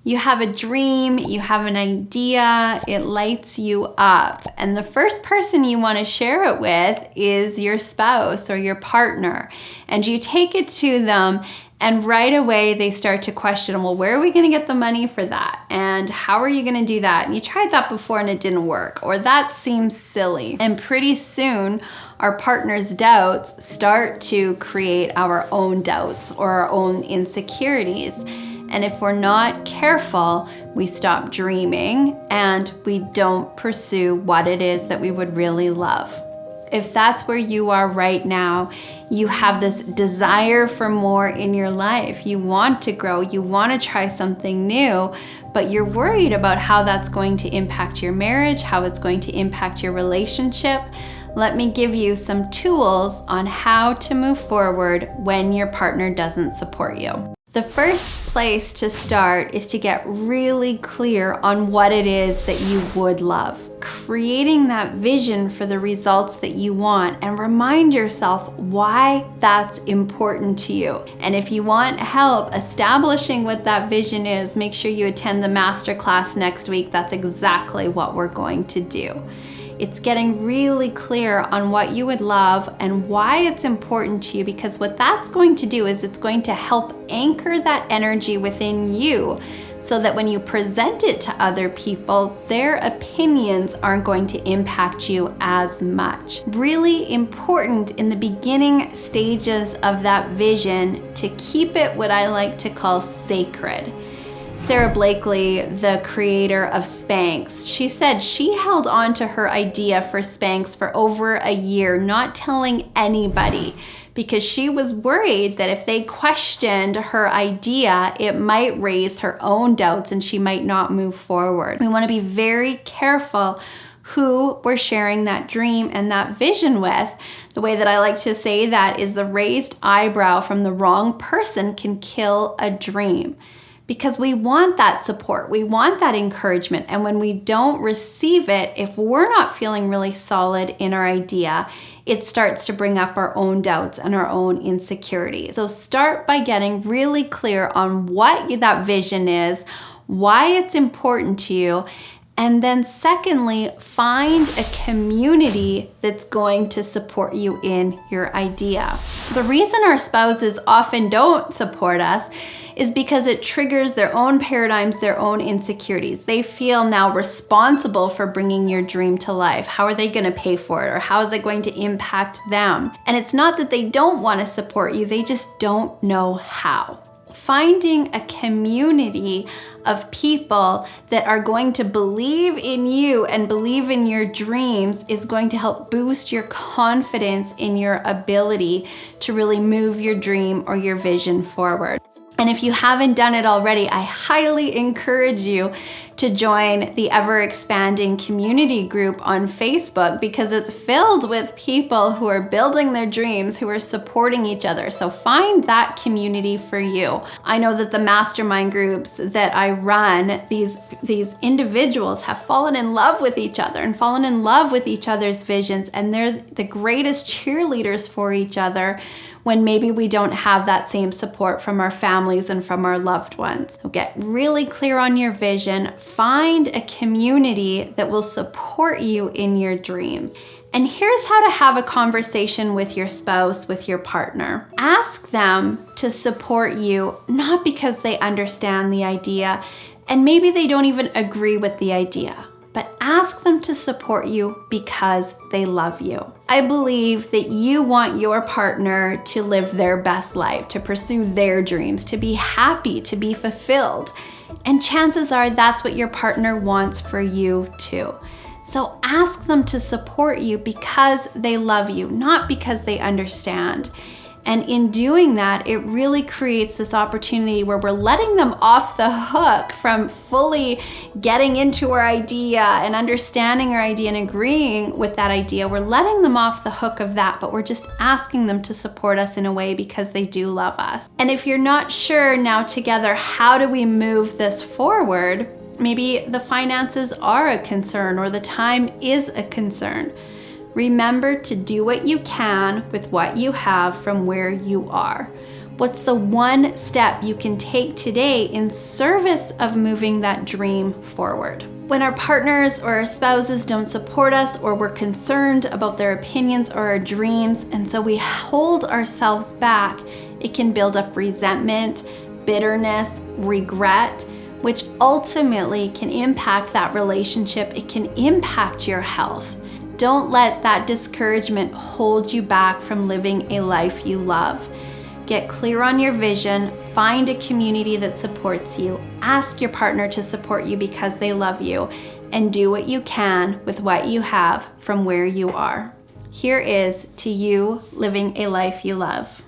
You have a dream, you have an idea, it lights you up. And the first person you want to share it with is your spouse or your partner. And you take it to them, and right away they start to question, well, where are we going to get the money for that? And how are you going to do that? And you tried that before and it didn't work, or that seems silly. And pretty soon, our partner's doubts start to create our own doubts or our own insecurities. And if we're not careful, we stop dreaming and we don't pursue what it is that we would really love. If that's where you are right now, you have this desire for more in your life. You want to grow, you want to try something new, but you're worried about how that's going to impact your marriage, how it's going to impact your relationship. Let me give you some tools on how to move forward when your partner doesn't support you. The first place to start is to get really clear on what it is that you would love. Creating that vision for the results that you want, and remind yourself why that's important to you. And if you want help establishing what that vision is, make sure you attend the masterclass next week. That's exactly what we're going to do. It's getting really clear on what you would love and why it's important to you, because what that's going to do is it's going to help anchor that energy within you so that when you present it to other people, their opinions aren't going to impact you as much. Really important in the beginning stages of that vision to keep it what I like to call sacred. Sarah Blakely, the creator of Spanx, she said she held on to her idea for Spanx for over a year, not telling anybody, because she was worried that if they questioned her idea, it might raise her own doubts and she might not move forward. We want to be very careful who we're sharing that dream and that vision with. The way that I like to say that is the raised eyebrow from the wrong person can kill a dream. Because we want that support, we want that encouragement, and when we don't receive it, if we're not feeling really solid in our idea, it starts to bring up our own doubts and our own insecurities. So start by getting really clear on what that vision is, why it's important to you, and then secondly, find a community that's going to support you in your idea. The reason our spouses often don't support us is because it triggers their own paradigms, their own insecurities. They feel now responsible for bringing your dream to life. How are they going to pay for it? Or how is it going to impact them? And it's not that they don't want to support you, they just don't know how. Finding a community of people that are going to believe in you and believe in your dreams is going to help boost your confidence in your ability to really move your dream or your vision forward. And if you haven't done it already, I highly encourage you to join the ever-expanding community group on Facebook, because it's filled with people who are building their dreams, who are supporting each other. So find that community for you. I know that the mastermind groups that I run, these individuals have fallen in love with each other and fallen in love with each other's visions, and they're the greatest cheerleaders for each other when maybe we don't have that same support from our families and from our loved ones. So get really clear on your vision, find a community that will support you in your dreams. And here's how to have a conversation with your spouse, with your partner. Ask them to support you, not because they understand the idea, and maybe they don't even agree with the idea, but ask them to support you because they love you. I believe that you want your partner to live their best life, to pursue their dreams, to be happy, to be fulfilled. And chances are that's what your partner wants for you too. So ask them to support you because they love you, not because they understand. And in doing that, it really creates this opportunity where we're letting them off the hook from fully getting into our idea and understanding our idea and agreeing with that idea. We're letting them off the hook of that, but we're just asking them to support us in a way because they do love us. And if you're not sure now together, how do we move this forward? Maybe the finances are a concern or the time is a concern. Remember to do what you can with what you have from where you are. What's the one step you can take today in service of moving that dream forward? When our partners or our spouses don't support us, or we're concerned about their opinions or our dreams, and so we hold ourselves back, it can build up resentment, bitterness, regret, which ultimately can impact that relationship. It can impact your health. Don't let that discouragement hold you back from living a life you love. Get clear on your vision, find a community that supports you, ask your partner to support you because they love you, and do what you can with what you have from where you are. Here is to you living a life you love.